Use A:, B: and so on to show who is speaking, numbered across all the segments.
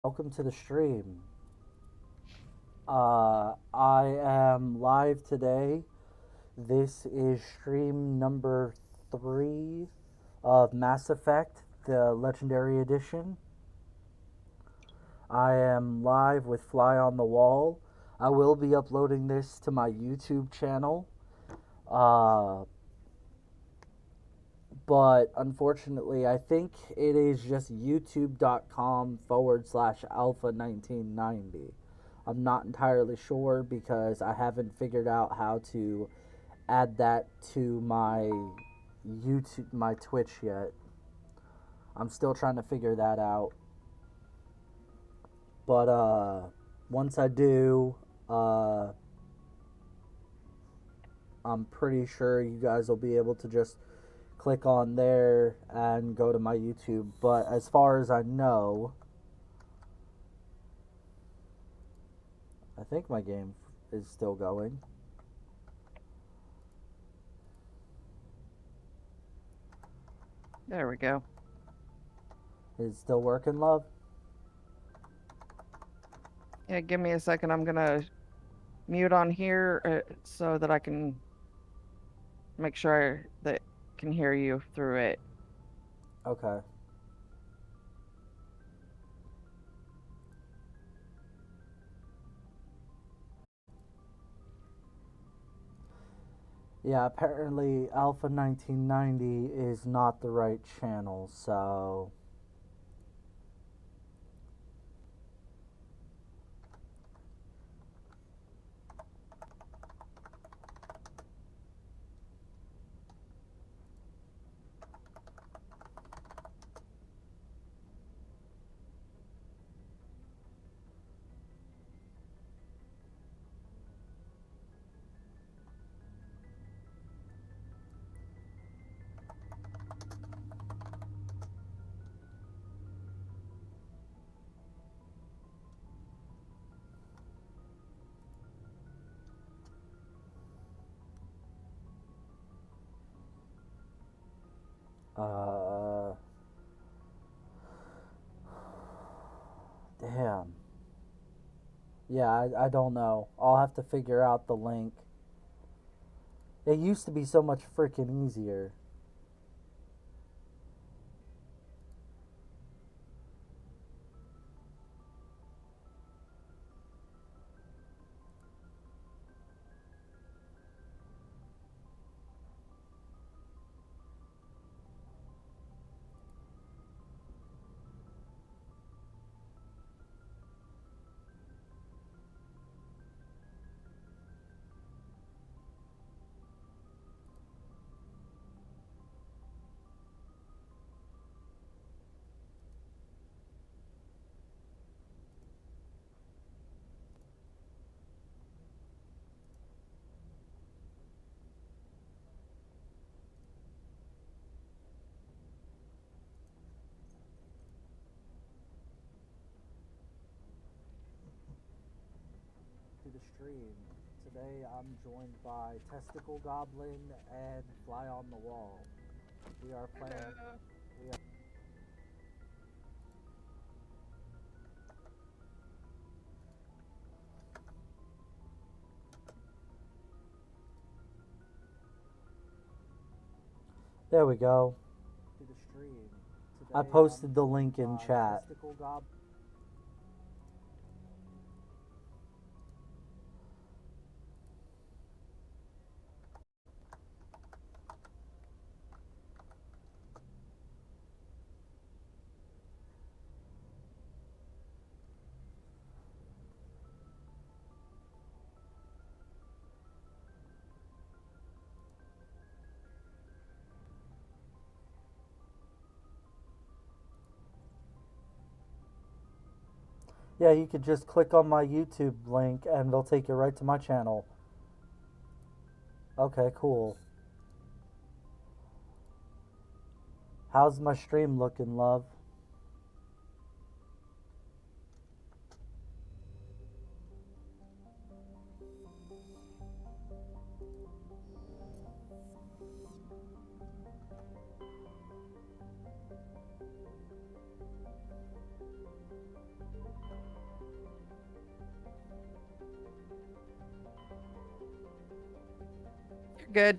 A: Welcome to the stream. I am live today. This is stream number 3 of Mass Effect, the Legendary Edition. I am live with Fly on the Wall. I will be uploading this to my YouTube channel. Uh, but unfortunately, I think it is just youtube.com/alpha 1990. I'm not entirely sure because I haven't figured out how to add that to my my Twitch yet. I'm still trying to figure that out. But once I do, I'm pretty sure you guys will be able to just click on there and go to my YouTube. But as far as I know, I think my game is still going.
B: There we go.
A: Is it still working, love?
B: Yeah, give me a second. I'm gonna mute on here so that I can make sure that I can hear you through it.
A: Okay. Yeah, apparently Alpha 1990 is not the right channel, so uh damn. Yeah, I don't know. I'll have to figure out the link. It used to be so much freaking easier. To the stream. Today I'm joined by Testicle Goblin and Fly on the Wall. We are playing. We are, there we go. To the stream. Today I posted the link in chat. Testicle Goblin. Yeah, you could just click on my YouTube link and it'll take you right to my channel. Okay, cool. How's my stream looking, love?
B: Good.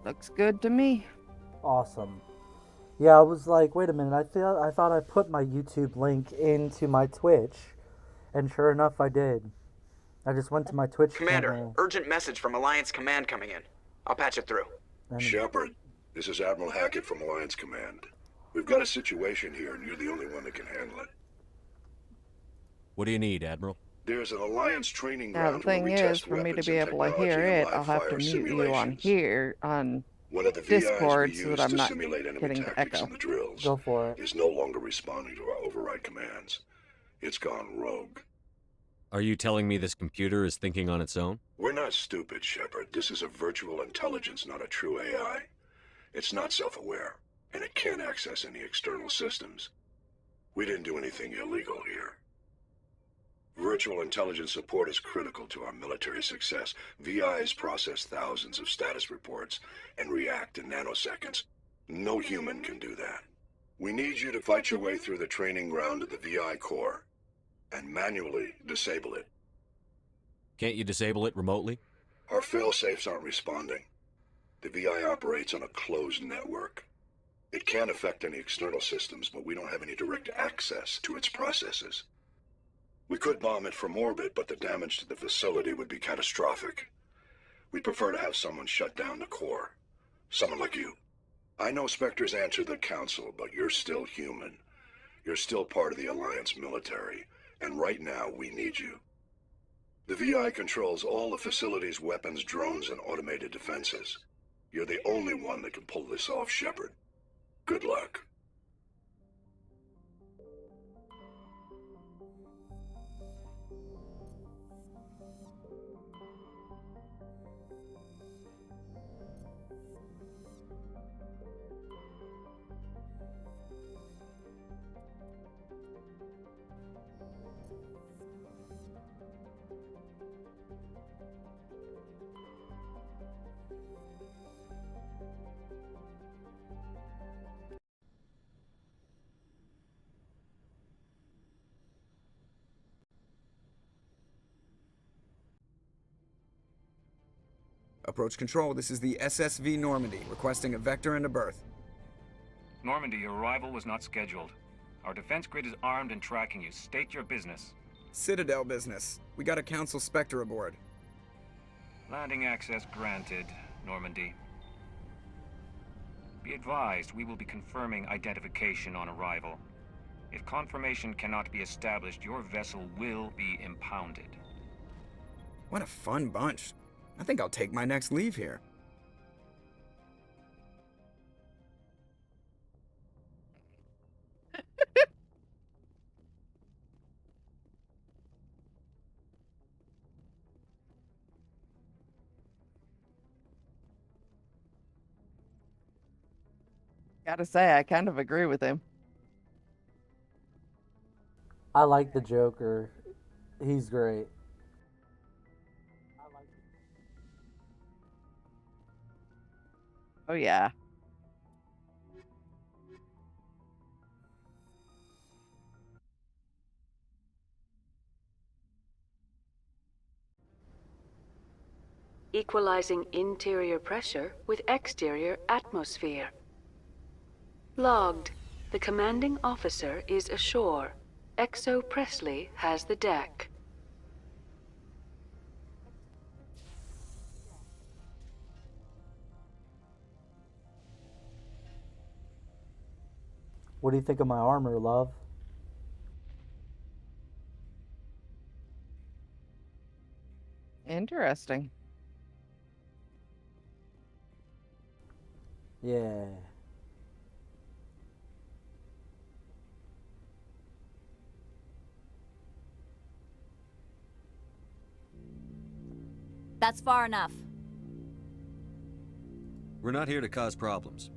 B: Looks good to me.
A: Awesome. Yeah, I was like, wait a minute. I thought I put my YouTube link into my Twitch, and sure enough, I did. I just went to my Twitch
C: Commander,
A: channel.
C: urgent message from Alliance Command coming in. I'll patch it through.
A: And
D: Shepard, this is Admiral Hackett from Alliance Command. We've got a situation here, and you're the only one that can handle it.
E: What do you need, Admiral?
D: There's an Alliance training
B: Now, the
D: ground where
B: thing
D: we
B: is,
D: test
B: for me to
D: weapons
B: be
D: and
B: able to hear
D: technology in
B: it, I'll have to
D: live-fire
B: mute you on
D: simulations.
B: here on
D: One of the VIs
B: Discord
D: we
B: so that
D: use
B: I'm
D: to
B: not
D: simulate enemy
B: getting the
D: tactics
B: echo.
D: in the drills
A: go for it.
D: is no longer responding to our override commands. It's gone rogue.
E: Are you telling me this computer is thinking on its own?
D: We're not stupid, Shepard. This is a virtual intelligence, not a true AI. It's not self-aware, and it can't access any external systems. We didn't do anything illegal here. Virtual intelligence support is critical to our military success. VIs process thousands of status reports and react in nanoseconds. No human can do that. We need you to fight your way through the training ground of the VI core and manually disable it.
E: Can't you disable it remotely?
D: Our fail-safes aren't responding. The VI operates on a closed network. It can't affect any external systems, but we don't have any direct access to its processes. We could bomb it from orbit, but the damage to the facility would be catastrophic. We'd prefer to have someone shut down the core. Someone like you. I know Spectres answer the Council, but you're still human. You're still part of the Alliance military, and right now we need you. The VI controls all the facility's weapons, drones, and automated defenses. You're the only one that can pull this off, Shepard. Good luck.
F: Approach control, this is the SSV Normandy, requesting a vector and a berth.
G: Normandy, your arrival was not scheduled. Our defense grid is armed and tracking you. State your business.
F: Citadel business. We got a Council Spectre aboard.
G: Landing access granted, Normandy. Be advised, we will be confirming identification on arrival. If confirmation cannot be established, your vessel will be impounded.
F: What a fun bunch. I think I'll take my next leave here.
B: Gotta say, I kind of agree with him.
A: I like the Joker. He's great.
B: Oh, yeah.
H: Equalizing interior pressure with exterior atmosphere. Logged. The commanding officer is ashore. Exo Presley has the deck.
A: What do you think of my armor, love?
B: Interesting.
A: Yeah.
I: That's far enough.
E: We're not here to cause problems.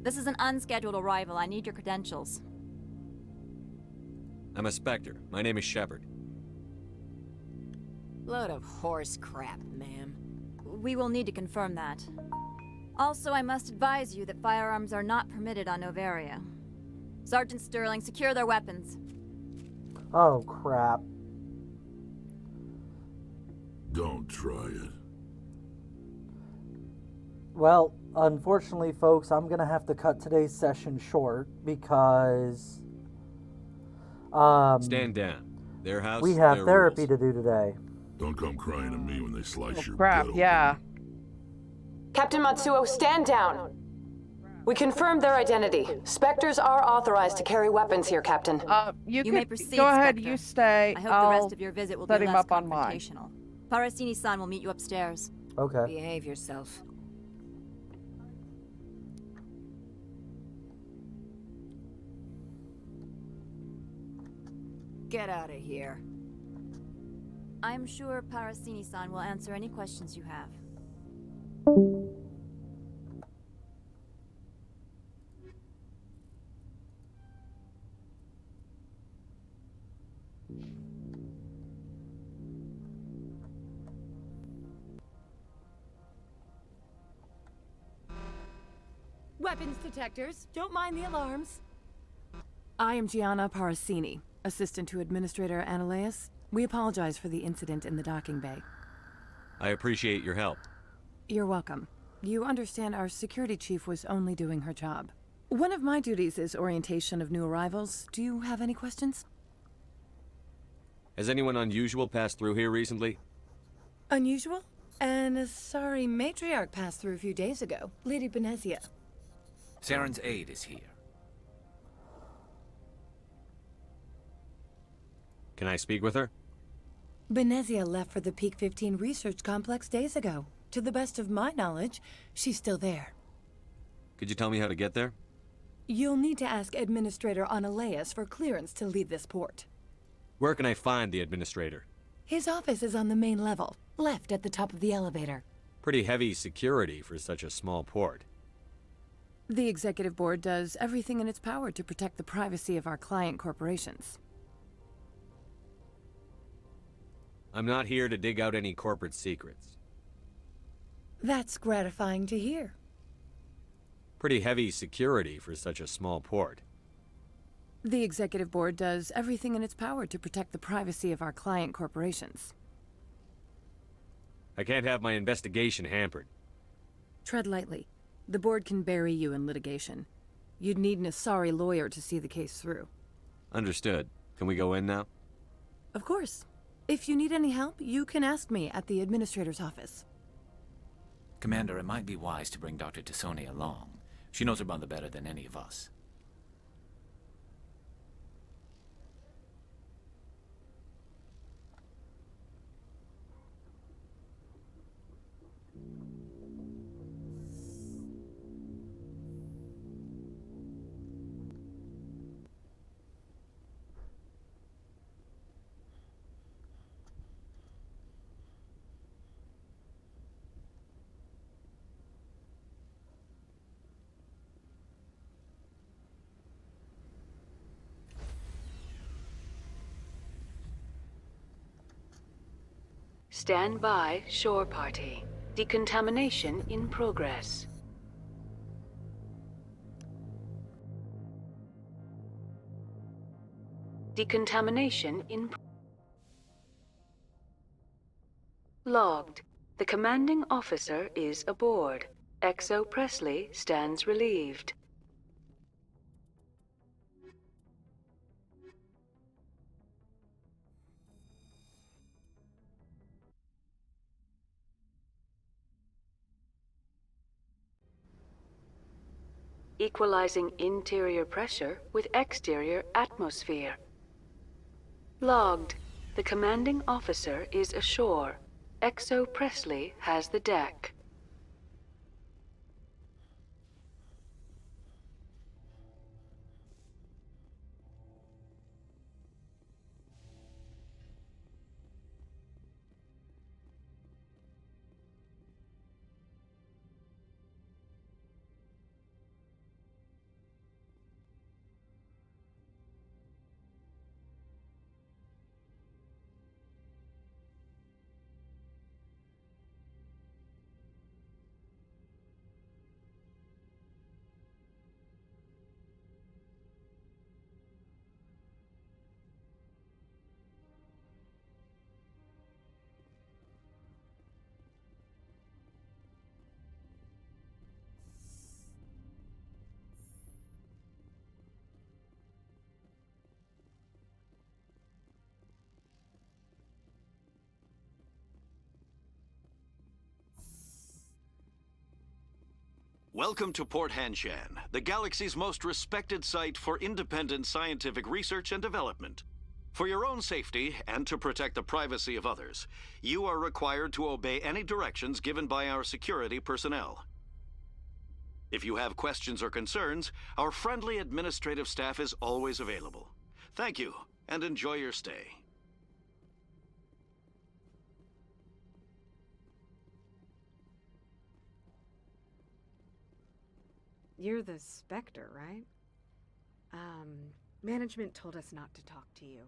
I: This is an unscheduled arrival. I need your credentials.
E: I'm a Spectre. My name is Shepard.
J: Load of horse crap, ma'am.
I: We will need to confirm that. Also, I must advise you that firearms are not permitted on Noveria. Sergeant Sterling, secure their weapons.
A: Oh, crap.
J: Don't try it.
A: Well, unfortunately, folks, I'm going to have to cut today's session short because
E: Stand down. Their house,
A: we have
E: their
A: therapy
E: rules.
A: to do today.
J: Don't come crying to me when they slice
B: Oh,
J: your
B: crap,
J: gut
B: yeah.
J: open.
K: Captain Matsuo, stand down! We confirmed their identity. Spectres are authorized to carry weapons here, Captain.
B: You
I: may
B: could
I: proceed,
B: go ahead.
I: Spectre.
B: You stay.
I: I hope the rest of your visit will be
B: set him
I: less
B: up on mine.
I: confrontational. Parasini-san will meet you upstairs.
A: Okay.
K: Behave yourself. Get out of here.
I: I'm sure Parasini-san will answer any questions you have.
L: Weapons detectors. Don't mind the alarms. I am Gianna Parasini, assistant to Administrator Ananias. We apologize for the incident in the docking bay.
E: I appreciate your help.
L: You're welcome. You understand our security chief was only doing her job. One of my duties is orientation of new arrivals. Do you have any questions?
E: Has anyone unusual passed through here recently?
L: Unusual? And a sorry matriarch passed through a few days ago. Lady Benezia.
M: Saren's aide is here.
E: Can I speak with her?
L: Benezia left for the Peak 15 research complex days ago. To the best of my knowledge, she's still there.
E: Could you tell me how to get there?
L: You'll need to ask Administrator Ananias for clearance to leave this port.
E: Where can I find the administrator?
L: His office is on the main level, left at the top of the elevator.
E: Pretty heavy security for such a small port.
L: The Executive Board does everything in its power to protect the privacy of our client corporations.
E: I'm not here to dig out any corporate secrets.
L: That's gratifying to hear.
E: Pretty heavy security for such a small port.
L: The Executive Board does everything in its power to protect the privacy of our client corporations.
E: I can't have my investigation hampered.
L: Tread lightly. The Board can bury you in litigation. You'd need an Asari lawyer to see the case through.
E: Understood. Can we go in now?
L: Of course. If you need any help, you can ask me at the Administrator's office.
M: Commander, it might be wise to bring Dr. Tassoni along. She knows her mother better than any of us.
H: Stand by, shore party. Decontamination in progress. Decontamination in logged. The commanding officer is aboard. XO Presley stands relieved. Equalizing interior pressure with exterior atmosphere. Logged. The commanding officer is ashore. XO Presley has the deck.
N: Welcome to Port Hanshan, the galaxy's most respected site for independent scientific research and development. For your own safety and to protect the privacy of others, you are required to obey any directions given by our security personnel. If you have questions or concerns, our friendly administrative staff is always available. Thank you, and enjoy your stay.
O: You're the Spectre, right? Management told us not to talk to you.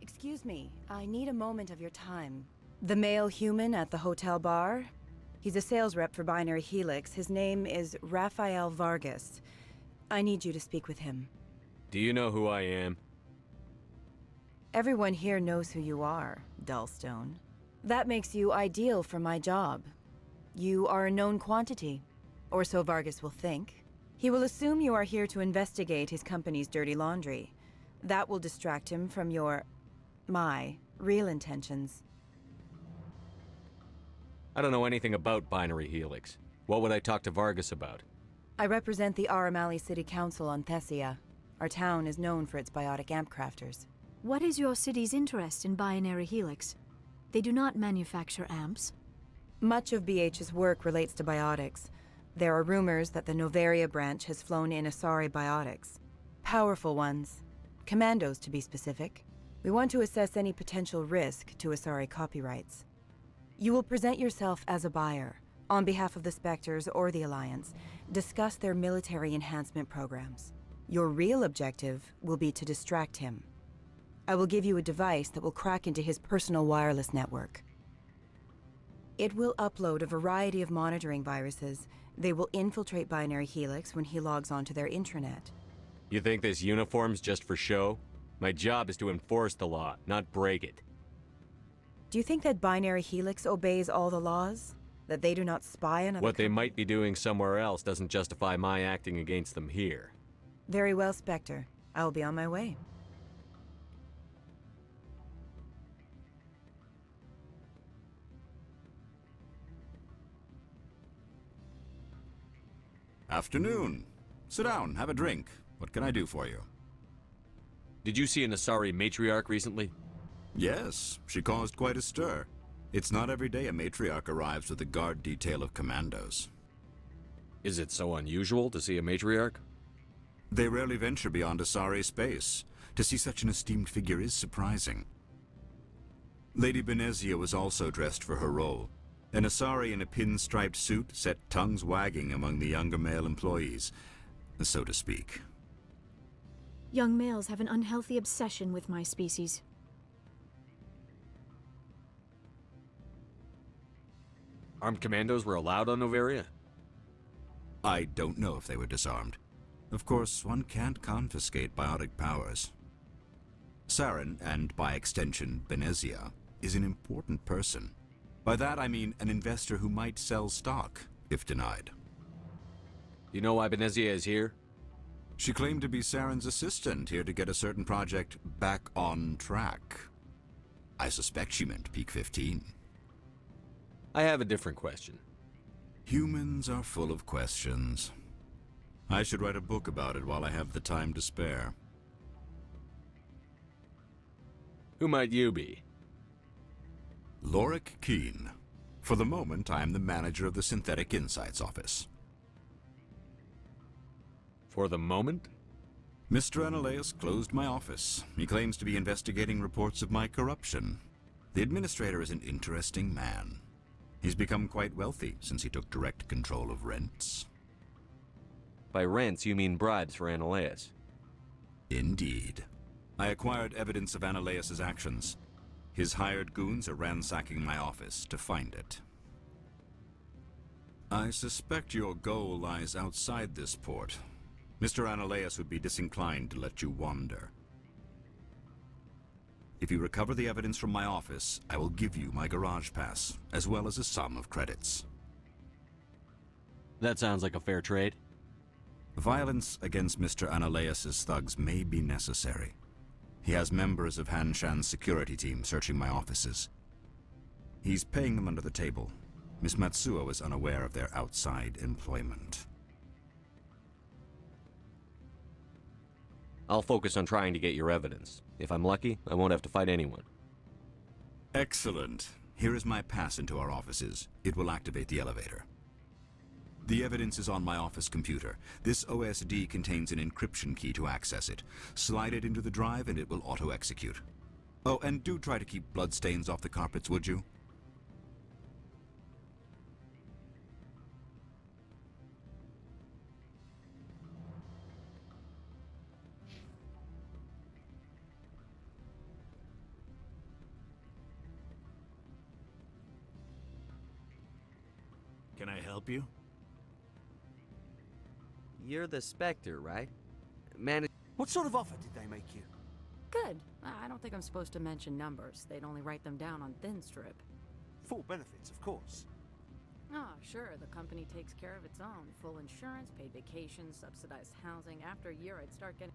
P: Excuse me, I need a moment of your time. The male human at the hotel bar? He's a sales rep for Binary Helix. His name is Rafael Vargas. I need you to speak with him.
E: Do you know who I am?
P: Everyone here knows who you are, Dullstone. That makes you ideal for my job. You are a known quantity, or so Vargas will think. He will assume you are here to investigate his company's dirty laundry. That will distract him from my real intentions.
E: I don't know anything about Binary Helix. What would I talk to Vargas about?
P: I represent the Aramali City Council on Thessia. Our town is known for its biotic amp crafters.
Q: What is your city's interest in Binary Helix? They do not manufacture amps.
P: Much of BH's work relates to biotics. There are rumors that the Noveria branch has flown in Asari biotics. Powerful ones. Commandos, to be specific. We want to assess any potential risk to Asari copyrights. You will present yourself as a buyer, on behalf of the Spectres or the Alliance, discuss their military enhancement programs. Your real objective will be to distract him. I will give you a device that will crack into his personal wireless network. It will upload a variety of monitoring viruses. They will infiltrate Binary Helix when he logs onto their intranet.
E: You think this uniform's just for show? My job is to enforce the law, not break it.
P: Do you think that Binary Helix obeys all the laws? That they do not spy on other
E: What they might be doing somewhere else doesn't justify my acting against them here.
P: Very well, Spectre. I will be on my way.
R: Afternoon. Sit down, have a drink. What can I do for you?
E: Did you see an Asari matriarch recently?
R: Yes, she caused quite a stir. It's not every day a matriarch arrives with a guard detail of commandos.
E: Is it so unusual to see a matriarch?
R: They rarely venture beyond Asari space. To see such an esteemed figure is surprising. Lady Benezia was also dressed for her role. An Asari in a pinstriped suit set tongues wagging among the younger male employees, so to speak.
Q: Young males have an unhealthy obsession with my species.
E: Armed commandos were allowed on Noveria?
R: I don't know if they were disarmed. Of course, one can't confiscate biotic powers. Saren, and by extension, Benezia, is an important person. By that I mean an investor who might sell stock, if denied.
E: You know why Benezia is here?
R: She claimed to be Saren's assistant, here to get a certain project back on track. I suspect she meant Peak 15.
E: I have a different question.
R: Humans are full of questions. I should write a book about it while I have the time to spare.
E: Who might you be?
R: Lorik Keene. For the moment, I am the manager of the Synthetic Insights Office.
E: For the moment?
R: Mr. Analaeus closed my office. He claims to be investigating reports of my corruption. The administrator is an interesting man. He's become quite wealthy since he took direct control of rents.
E: By rents, you mean bribes for Analaeus?
R: Indeed. I acquired evidence of Analaeus' actions. His hired goons are ransacking my office to find it. I suspect your goal lies outside this port. Mr. Analaeus would be disinclined to let you wander. If you recover the evidence from my office, I will give you my garage pass, as well as a sum of credits.
E: That sounds like a fair trade.
R: Violence against Mr. Analaeus' thugs may be necessary. He has members of Han Shan's security team searching my offices. He's paying them under the table. Miss Matsuo is unaware of their outside employment.
E: I'll focus on trying to get your evidence. If I'm lucky, I won't have to fight anyone.
R: Excellent. Here is my pass into our offices. It will activate the elevator. The evidence is on my office computer. This OSD contains an encryption key to access it. Slide it into the drive and it will auto-execute. Oh, and do try to keep bloodstains off the carpets, would you?
S: Can I help you?
T: You're the Spectre, right?
S: What sort of offer did they make you?
U: Good. I don't think I'm supposed to mention numbers. They'd only write them down on thin strip.
S: Full benefits, of course.
U: Ah, sure. The company takes care of its own. Full insurance, paid vacations, subsidized housing. After a year, I'd start getting...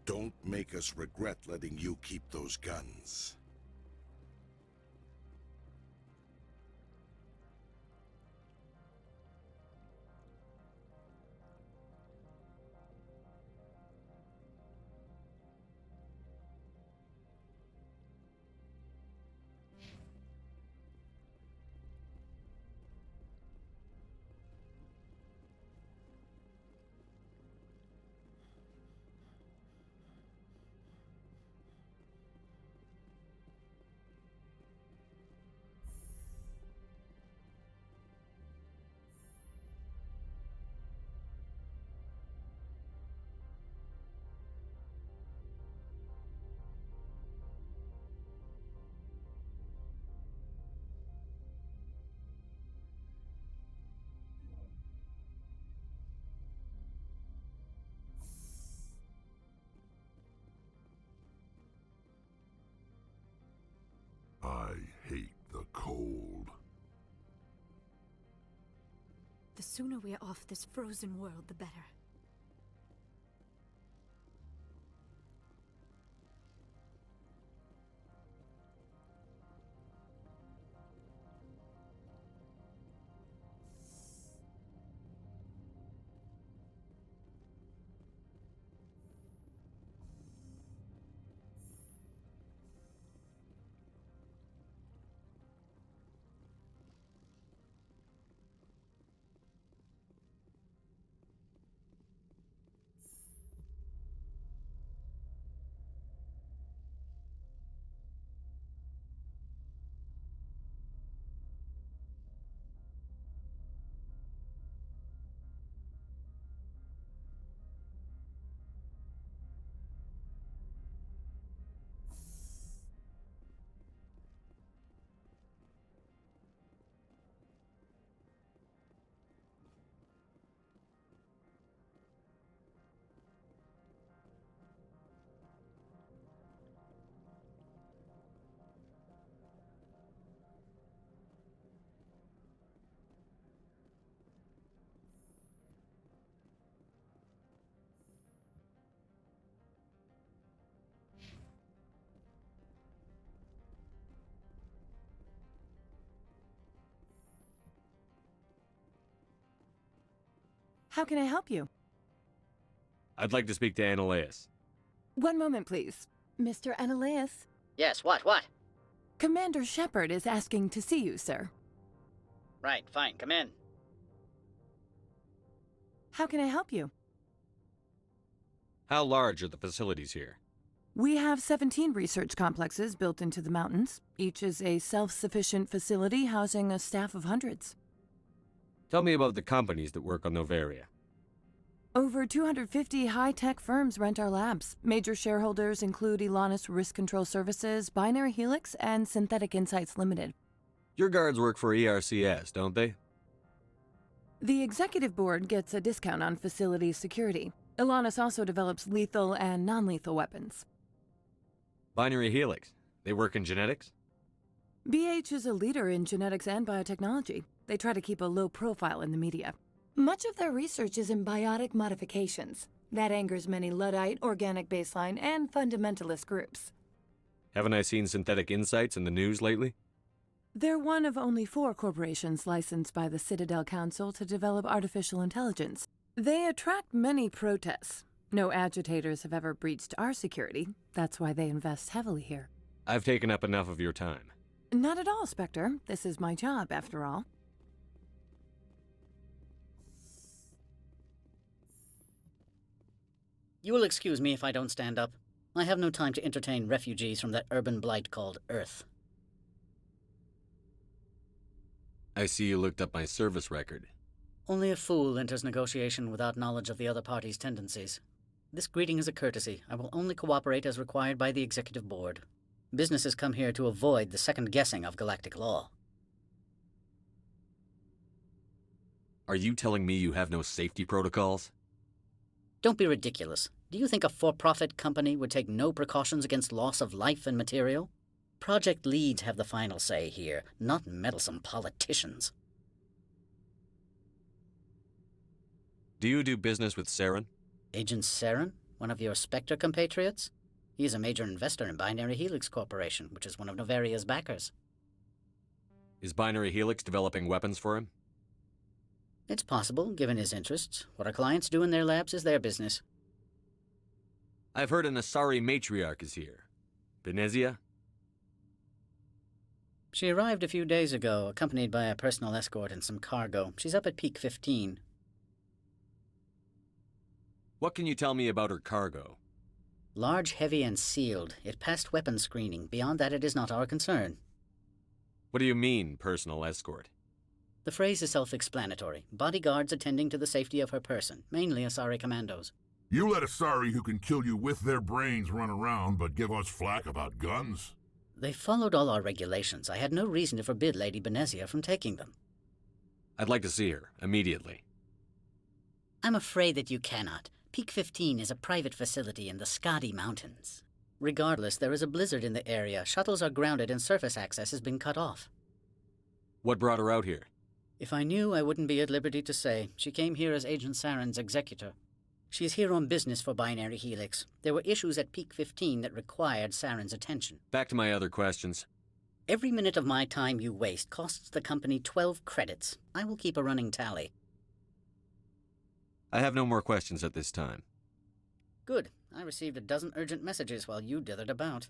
V: Don't make us regret letting you keep those guns. I hate the cold.
Q: The sooner we're off this frozen world, the better.
L: How can I help you?
E: I'd like to speak to Ananias.
L: One moment, please. Mr. Ananias?
C: Yes, what?
L: Commander Shepard is asking to see you, sir.
C: Right, fine, come in.
L: How can I help you?
E: How large are the facilities here?
L: We have 17 research complexes built into the mountains. Each is a self-sufficient facility housing a staff of hundreds.
E: Tell me about the companies that work on Noveria.
L: Over 250 high-tech firms rent our labs. Major shareholders include Elanus Risk Control Services, Binary Helix, and Synthetic Insights Limited.
E: Your guards work for ERCS, don't they?
L: The executive board gets a discount on facility security. Elanus also develops lethal and non-lethal weapons.
E: Binary Helix. They work in genetics?
L: BH is a leader in genetics and biotechnology. They try to keep a low profile in the media. Much of their research is in biotic modifications. That angers many Luddite, organic baseline, and fundamentalist groups.
E: Haven't I seen Synthetic Insights in the news lately?
L: They're one of only 4 corporations licensed by the Citadel Council to develop artificial intelligence. They attract many protests. No agitators have ever breached our security. That's why they invest heavily here.
E: I've taken up enough of your time.
L: Not at all, Spectre. This is my job, after all.
C: You will excuse me if I don't stand up. I have no time to entertain refugees from that urban blight called Earth.
E: I see you looked up my service record.
C: Only a fool enters negotiation without knowledge of the other party's tendencies. This greeting is a courtesy. I will only cooperate as required by the Executive Board. Businesses come here to avoid the second guessing of galactic law.
E: Are you telling me you have no safety protocols?
C: Don't be ridiculous. Do you think a for-profit company would take no precautions against loss of life and material? Project leads have the final say here, not meddlesome politicians.
E: Do you do business with Saren?
C: Agent Saren? One of your Spectre compatriots? He is a major investor in Binary Helix Corporation, which is one of Novaria's backers.
E: Is Binary Helix developing weapons for him?
C: It's possible, given his interests. What our clients do in their labs is their business.
E: I've heard an Asari matriarch is here. Benezia?
C: She arrived a few days ago, accompanied by a personal escort and some cargo. She's up at Peak 15.
E: What can you tell me about her cargo?
C: Large, heavy, and sealed. It passed weapons screening. Beyond that, it is not our concern.
E: What do you mean, personal escort?
C: The phrase is self-explanatory. Bodyguards attending to the safety of her person, mainly Asari commandos.
J: You let Asari who can kill you with their brains run around, but give us flack about guns?
C: They followed all our regulations. I had no reason to forbid Lady Benezia from taking them.
E: I'd like to see her, immediately.
C: I'm afraid that you cannot. Peak 15 is a private facility in the Skadi Mountains. Regardless, there is a blizzard in the area. Shuttles are grounded and surface access has been cut off.
E: What brought her out here?
C: If I knew, I wouldn't be at liberty to say. She came here as Agent Saren's executor. She is here on business for Binary Helix. There were issues at Peak 15 that required Saren's attention.
E: Back to my other questions.
C: Every minute of my time you waste costs the company 12 credits. I will keep a running tally.
E: I have no more questions at this time.
C: Good. I received a dozen urgent messages while you dithered about.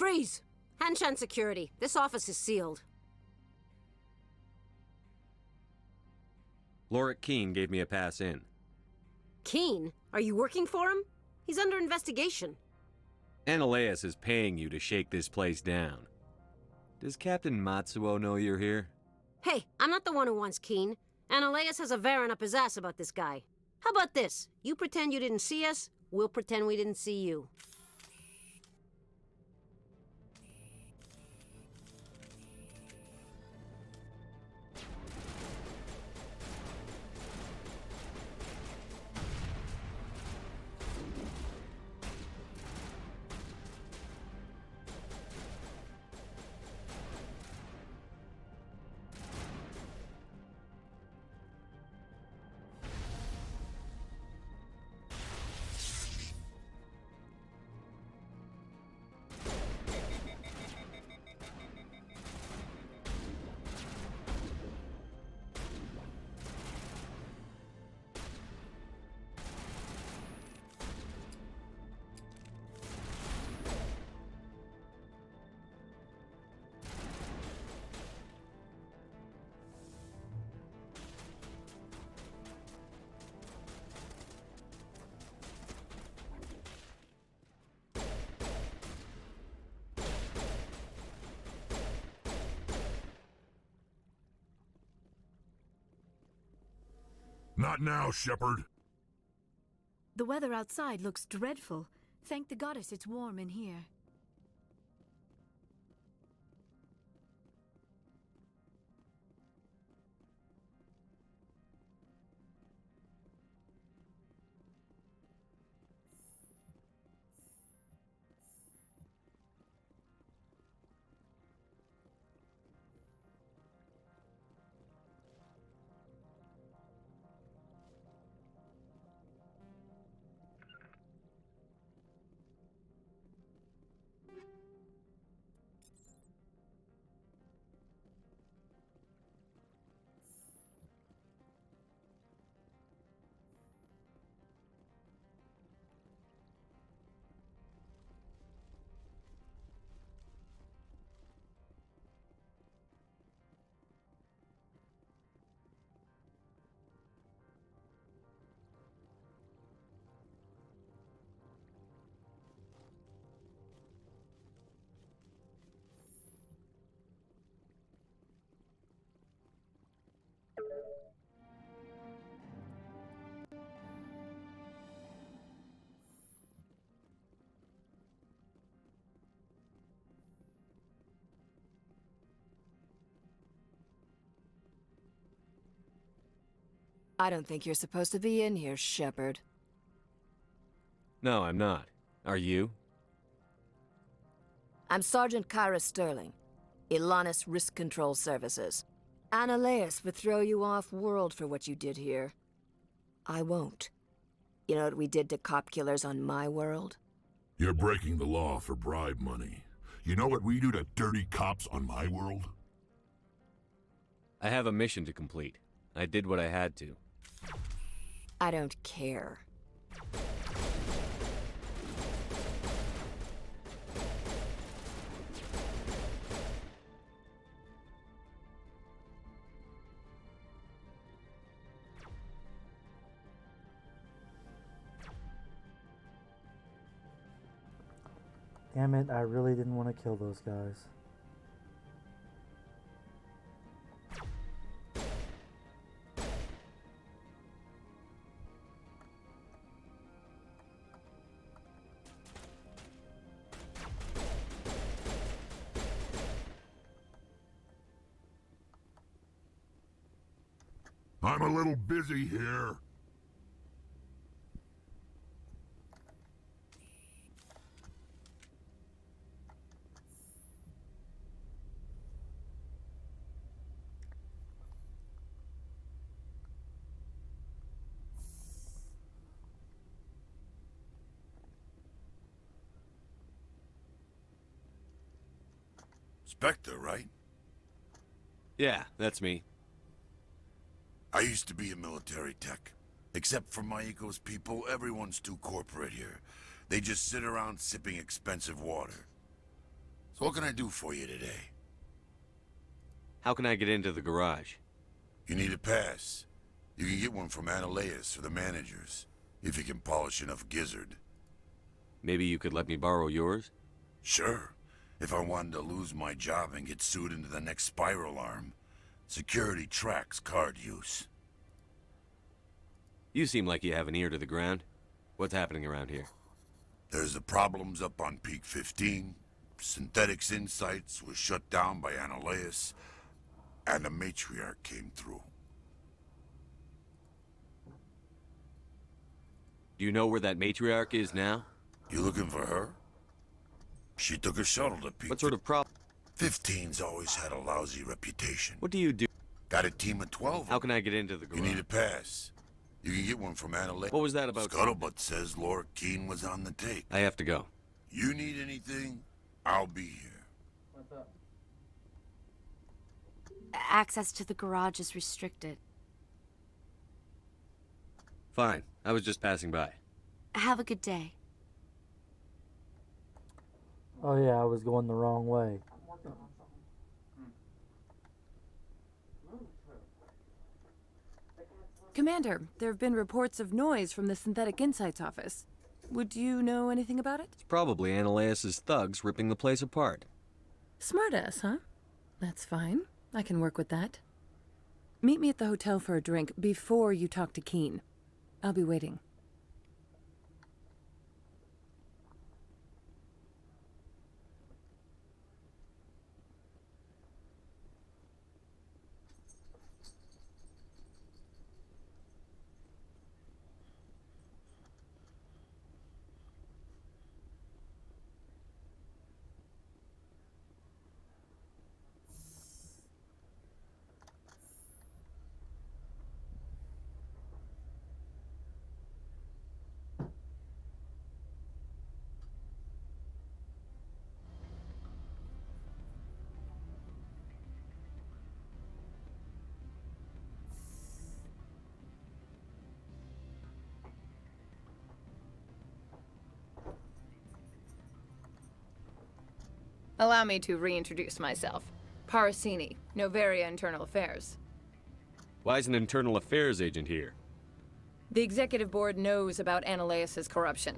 D: Freeze! Hanshan Security. This office is sealed.
E: Lorik Keene gave me a pass in.
D: Keene? Are you working for him? He's under investigation.
E: Analeus is paying you to shake this place down. Does Captain Matsuo know you're here?
D: Hey, I'm not the one who wants Keene. Analeus has a Varen up his ass about this guy. How about this? You pretend you didn't see us, we'll pretend we didn't see you.
J: Not now, Shepard.
Q: The weather outside looks dreadful. Thank the goddess it's warm in here.
G: I don't think you're supposed to be in here, Shepard.
E: No, I'm not. Are you?
G: I'm Sergeant Kyra Sterling, Ilanis Risk Control Services. Analeus would throw you off-world for what you did here. I won't. You know what we did to cop killers on my world?
J: You're breaking the law for bribe money. You know what we do to dirty cops on my world?
E: I have a mission to complete. I did what I had to.
G: I don't care.
A: Damn it, I really didn't want to kill those guys.
J: I'm a little busy here. Spectre, right?
E: Yeah, that's me.
V: I used to be a military tech. Except for Maiko's people, everyone's too corporate here. They just sit around sipping expensive water. So what can I do for you today?
E: How can I get into the garage?
V: You need a pass. You can get one from Analeus or the managers, if you can polish enough gizzard.
E: Maybe you could let me borrow yours?
V: Sure. If I wanted to lose my job and get sued into the next spiral arm, security tracks card use.
E: You seem like you have an ear to the ground. What's happening around here?
V: There's the problems up on Peak 15. Synthetics Insights was shut down by Analeus, and the Matriarch came through.
E: Do you know where that matriarch is now?
V: You looking for her? She took a shuttle to Peak.
E: What sort of problem?
V: 15's always had a lousy reputation.
E: What do you do?
V: Got a team of 12.
E: How can I get into the garage?
V: You need a pass. You can get one from Analeus.
E: What was that about?
V: Scuttlebutt says Laura Keene was on the take.
E: I have to go.
V: You need anything? I'll be here.
A: What's up?
Q: Access to the garage is restricted.
E: Fine. I was just passing by.
Q: Have a good day.
A: Oh yeah, I was going the wrong way.
L: Commander, there have been reports of noise from the Synthetic Insights office. Would you know anything about it?
E: It's probably Analeus' thugs ripping the place apart.
L: Smartass, huh? That's fine. I can work with that. Meet me at the hotel for a drink before you talk to Keene. I'll be waiting.
B: Allow me to reintroduce myself. Parasini, Noveria Internal Affairs.
E: Why is an internal affairs agent here?
B: The executive board knows about Analeus' corruption.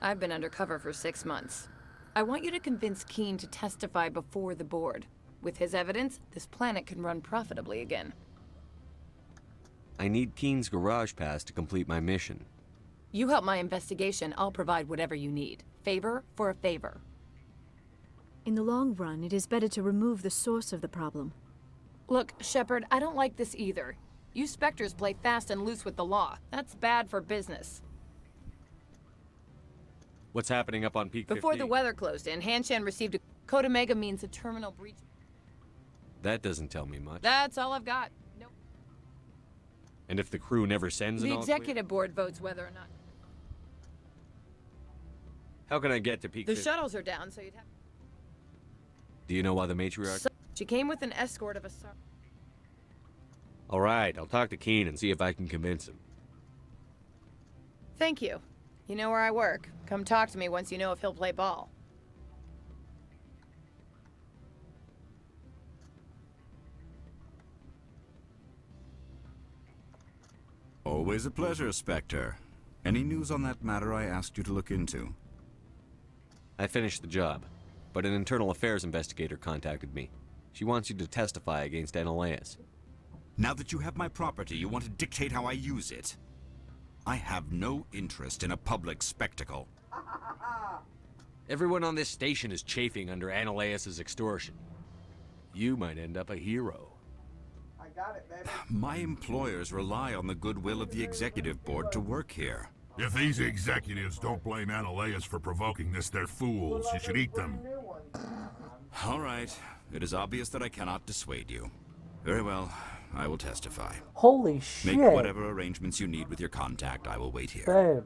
B: I've been undercover for 6 months. I want you to convince Keene to testify before the board. With his evidence, this planet can run profitably again.
E: I need Keene's garage pass to complete my mission.
B: You help my investigation, I'll provide whatever you need. Favor for a favor.
Q: In the long run, it is better to remove the source of the problem.
B: Look, Shepard, I don't like this either. You Spectres play fast and loose with the law. That's bad for business.
E: What's happening up on Peak 15?
B: Before the weather closed in, Hanshan received a Code Omega means a terminal breach.
E: That doesn't tell me much.
B: That's all I've got. Nope.
E: And if the crew never sends an
B: The
E: all clear?
B: executive board votes whether or not.
E: How can I get to Peak
B: The
E: 15?
B: shuttles are down, so you'd have.
E: Do you know why the matriarch?
B: She came with an escort of a.
E: All right, I'll talk to Keene and see if I can convince him.
B: Thank you. You know where I work. Come talk to me once you know if he'll play ball.
R: Always a pleasure, Spectre. Any news on that matter I asked you to look into?
E: I finished the job, but an internal affairs investigator contacted me. She wants you to testify against Analeus.
R: Now that you have my property, you want to dictate how I use it? I have no interest in a public spectacle.
E: Everyone on this station is chafing under Analeus' extortion. You might end up a hero.
A: I got it, baby.
R: My employers rely on the goodwill of the executive board to work here.
J: If these executives don't blame Analeus for provoking this, they're fools. You should eat them.
R: All right. It is obvious that I cannot dissuade you. Very well. I will testify.
A: Holy shit.
R: Make whatever arrangements you need with your contact. I will wait here.
A: Babe.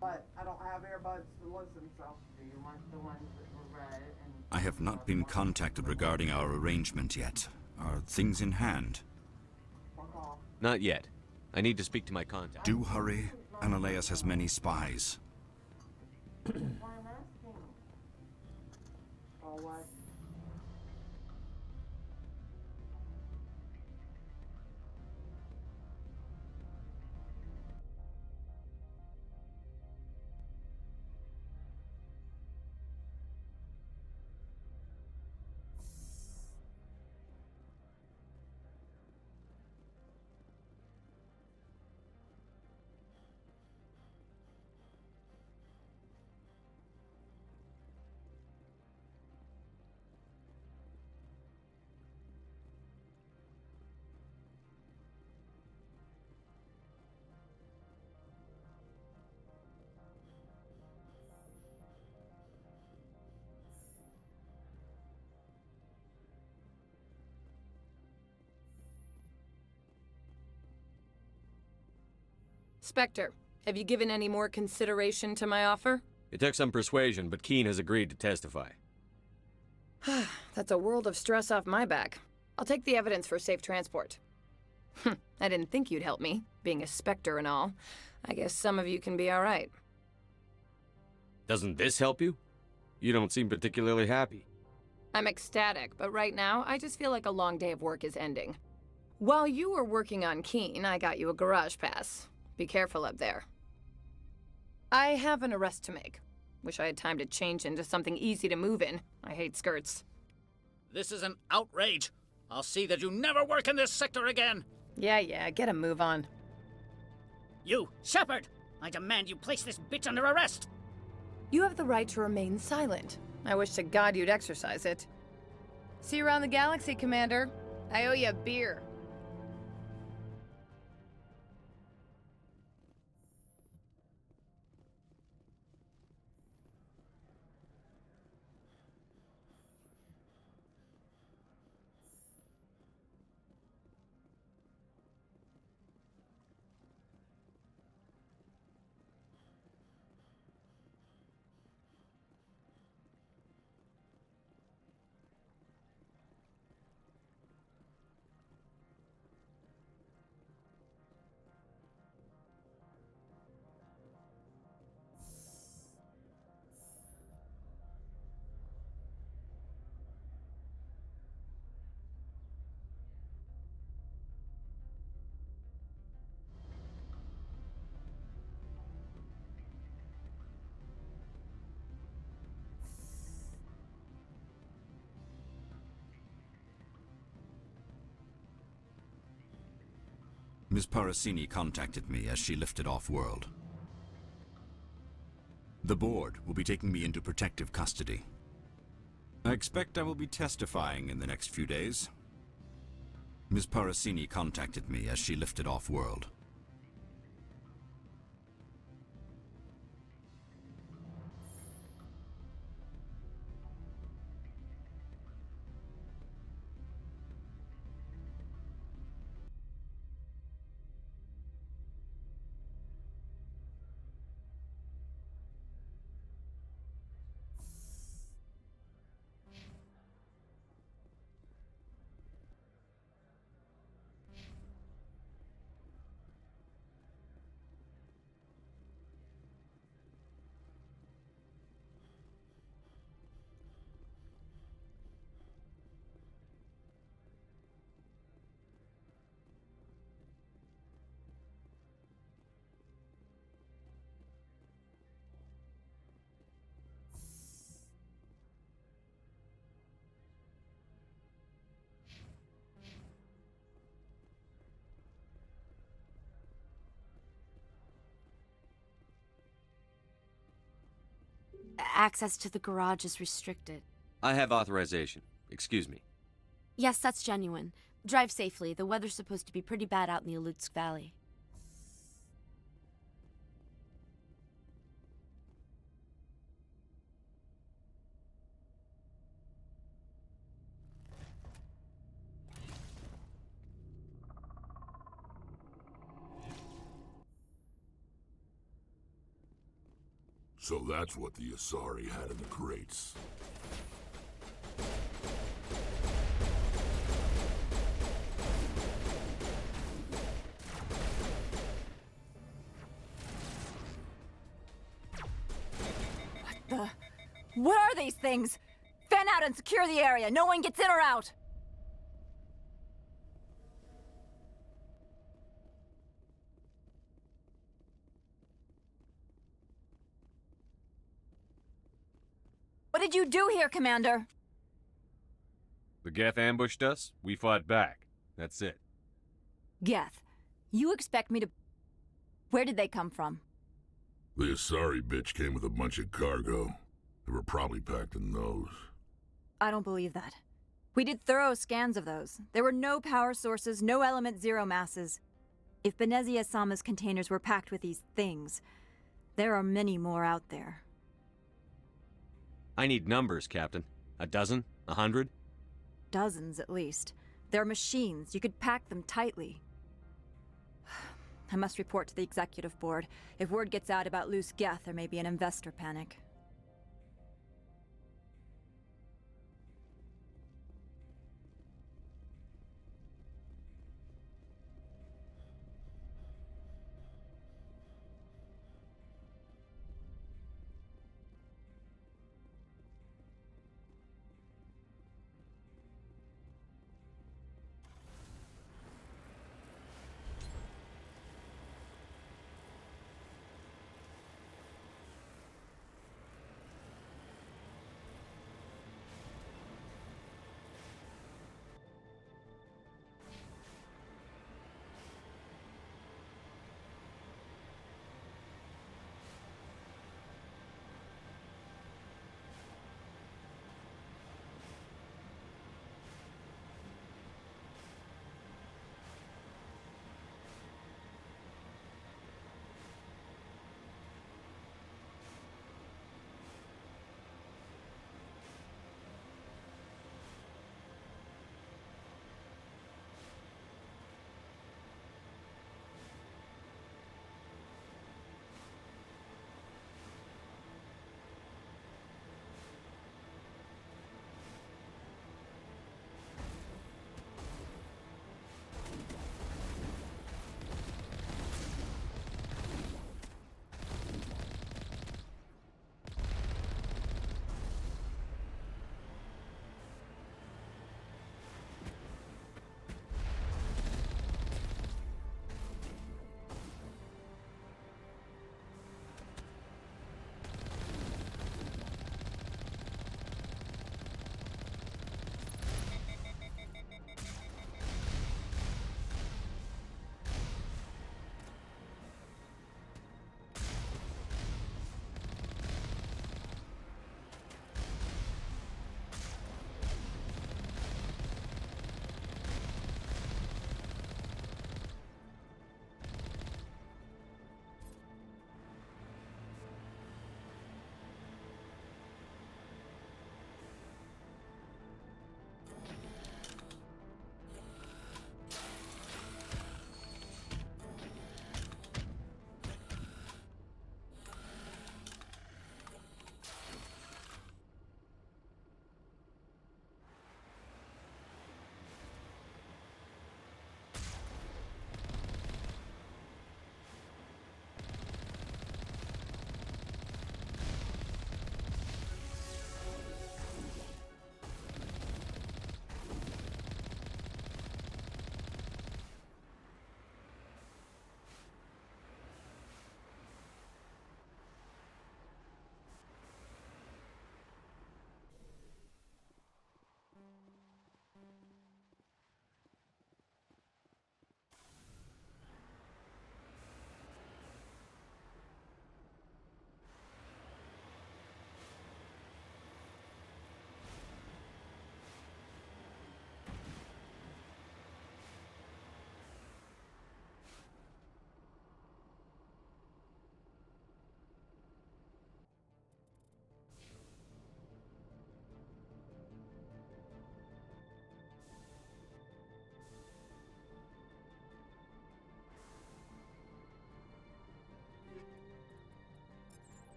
F: But I don't have earbuds to listen, so do you want the ones that were red and...
R: I have not been contacted regarding our arrangement yet. Are things in hand?
E: Not yet. I need to speak to my contact.
R: Do hurry. Ananias has many spies.
B: Spectre, have you given any more consideration to my offer?
E: It took some persuasion, but Keene has agreed to testify.
B: That's a world of stress off my back. I'll take the evidence for safe transport. I didn't think you'd help me, being a Spectre and all. I guess some of you can be alright.
E: Doesn't this help you? You don't seem particularly happy.
B: I'm ecstatic, but right now, I just feel like a long day of work is ending. While you were working on Keene, I got you a garage pass. Be careful up there. I have an arrest to make. Wish I had time to change into something easy to move in. I hate skirts.
C: This is an outrage. I'll see that you never work in this sector again.
B: Yeah, get a move on.
C: You, Shepard! I demand you place this bitch under arrest!
B: You have the right to remain silent. I wish to God you'd exercise it. See you around the galaxy, Commander. I owe you a beer.
R: Ms. Parasini contacted me as she lifted off-world. The board will be taking me into protective custody. I expect I will be testifying in the next few days. Ms. Parasini contacted me as she lifted off-world.
I: Access to the garage is restricted.
E: I have authorization. Excuse me.
I: Yes, that's genuine. Drive safely. The weather's supposed to be pretty bad out in the Alutsk Valley.
J: So that's what the Asari had in the crates.
K: What are these things? Fan out and secure the area. No one gets in or out. What did you do here, Commander?
E: The Geth ambushed us, we fought back. That's it.
K: Geth, you expect me to... Where did they come from?
J: The Asari bitch came with a bunch of cargo. They were probably packed in those.
K: I don't believe that. We did thorough scans of those. There were no power sources, no element zero masses. If Benezia Sama's containers were packed with these things, there are many more out there.
E: I need numbers, Captain. A dozen? 100?
K: Dozens, at least. They're machines. You could pack them tightly. I must report to the executive board. If word gets out about loose Geth, there may be an investor panic.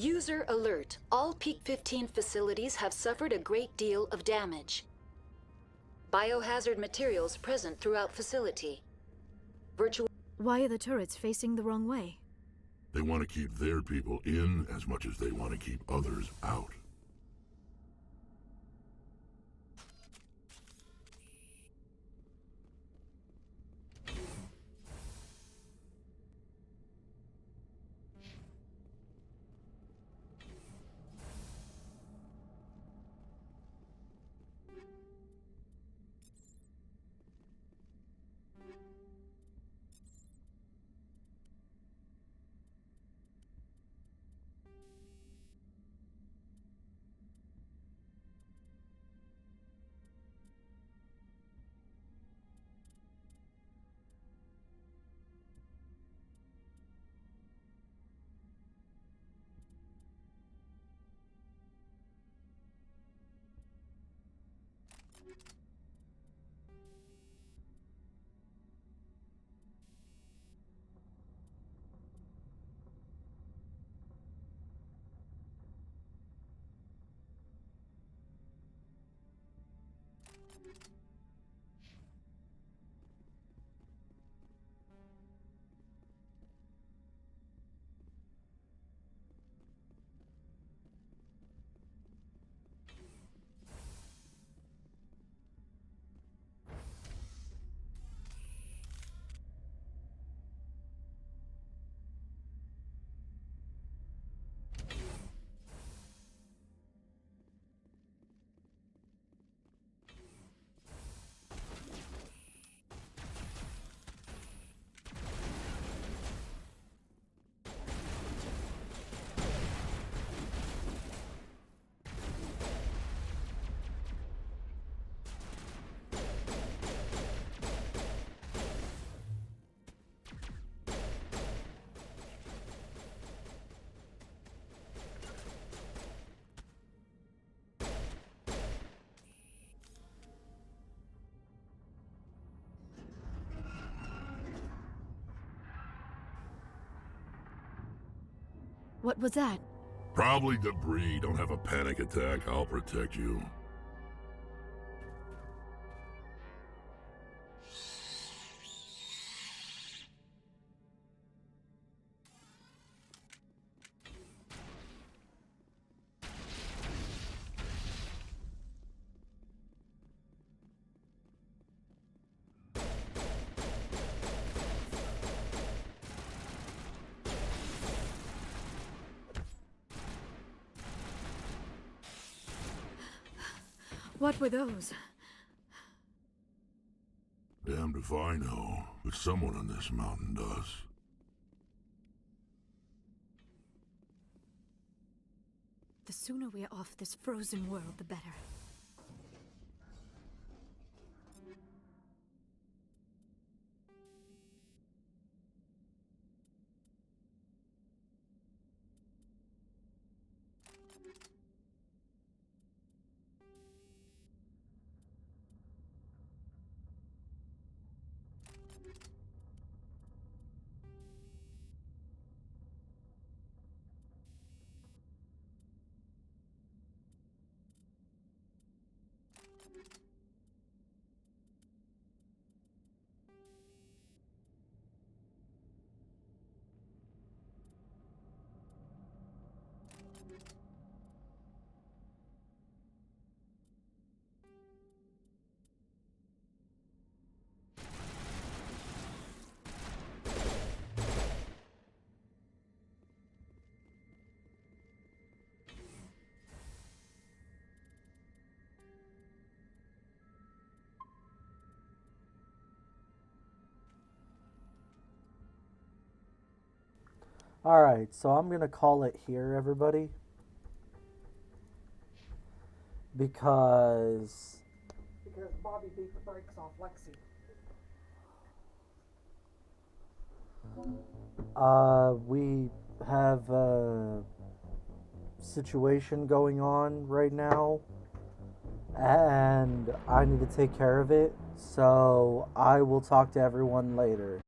H: User alert. All Peak 15 facilities have suffered a great deal of damage. Biohazard materials present throughout facility. Virtual...
Q: Why are the turrets facing the wrong way?
J: They want to keep their people in as much as they want to keep others out.
Q: What was that?
J: Probably debris. Don't have a panic attack. I'll protect you.
Q: What were those?
J: Damned if I know, but someone on this mountain does.
Q: The sooner we're off this frozen world, the better.
A: Alright, so I'm going to call it here, everybody. Because
F: Bobby beat the brakes off Lexi.
A: we have a situation going on right now, and I need to take care of it, so I will talk to everyone later.